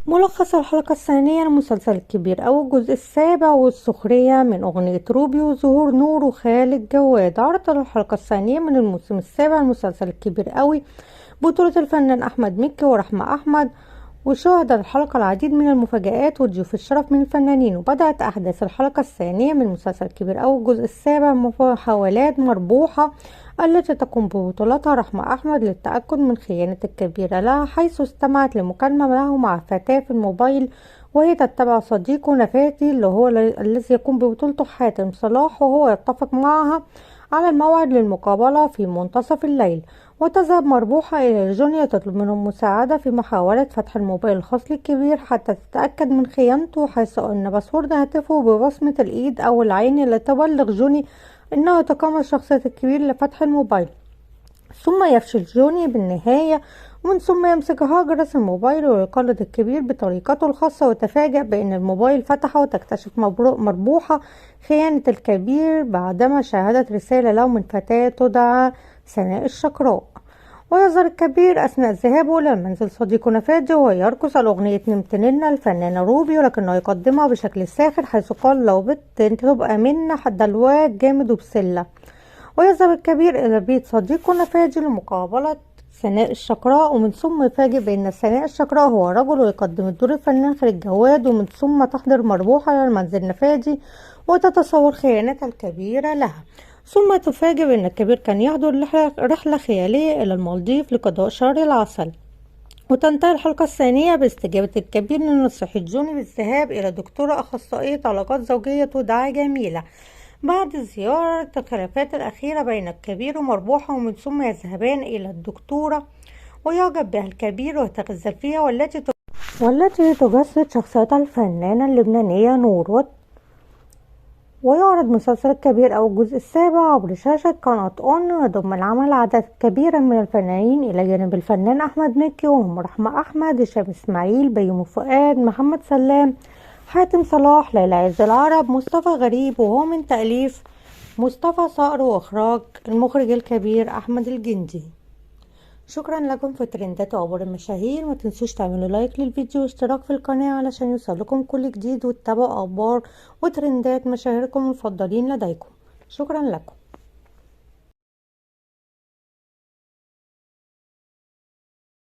ملخص الحلقة الثانية لمسلسل الكبير أو الجزء السابع والسخرية من أغنية روبي وظهور نور وخالد جواد. عرض الحلقة الثانية من الموسم السابع المسلسل الكبير قوي بطولة الفنان أحمد مكي ورحمة أحمد، وشهد الحلقة العديد من المفاجآت وضيوف الشرف من الفنانين. وبدأت أحداث الحلقة الثانية من مسلسل الكبير أو الجزء السابع محاولات مربوحة التي تقوم ببطولتها رحمة أحمد للتأكد من خيانة الكبيرة لها، حيث استمعت لمكالمة له مع فتاة في الموبايل وهي تتبع صديقه نفاتي اللي هو الذي يقوم ببطولته حاتم صلاح، وهو يتفق معها على الموعد للمقابلة في منتصف الليل. وتذهب مربوحة إلى جونيا تطلب منه المساعدة في محاولة فتح الموبايل الخاص للكبير حتى تتأكد من خيانته، حيث أن باسورد هاتفه ببصمة الإيد أو العين لتبلغ جوني أنه تقمص شخصية الكبير لفتح الموبايل. ثم يفشل جوني بالنهاية، ومن ثم يمسك جرس الموبايل ويقلد الكبير بطريقته الخاصة، وتفاجأ بأن الموبايل فتح، وتكتشف مربوحة خيانة الكبير بعدما شاهدت رسالة له من فتاة تدعى سناء الشقراء. ويظهر الكبير أثناء ذهابه إلى منزل صديقه نفادي وهو يرقص على أغنية نمت ننا الفنانة روبي، ولكنه يقدمها بشكل ساخر، حيث قال لو بت انت تبقى منا حد الواد جامد وبسلة. ويذهب الكبير إلى بيت صديقه نفادي لمقابلة سناء الشقراء، ومن ثم يفاجئ بأن سناء الشقراء هو رجل ويقدم الدور الفنان خالد جواد. ومن ثم تحضر مربوحة إلى المنزل نفادي وتتصور خيانتها الكبيرة لها. ثم تفاجئ بأن الكبير كان يحضر رحلة خيالية إلى المالديف لقضاء شهر العسل. وتنتهي الحلقة الثانية باستجابة الكبير لنصيحة جوني بالذهاب إلى دكتورة أخصائية علاقات زوجية تدعى جميلة بعد زيارة الخلافات الأخيرة بين الكبير ومربوحة. ومن ثم يذهبان إلى الدكتورة ويعجب بها الكبير ويتغزل فيها، والتي تجسد شخصية الفنانة اللبنانية نور. ويعرض مسلسل الكبير أو الجزء السابع عبر شاشة قناة أون، ويضم العمل عدد كبير من الفنانين إلى جانب الفنان أحمد مكي، وهم رحمة أحمد، هشام إسماعيل، بيومي فؤاد، محمد سلام، حاتم صلاح، ليلى عز العرب، مصطفى غريب، وهو من تأليف مصطفى صقر وإخراج المخرج الكبير أحمد الجندي. شكرا لكم في ترندات وأخبار المشاهير. ما تنسوش تعملوا لايك للفيديو واشتراك في القناة علشان يوصلكم كل جديد، وتتابعوا أخبار وترندات مشاهيركم المفضلين لديكم. شكرا لكم.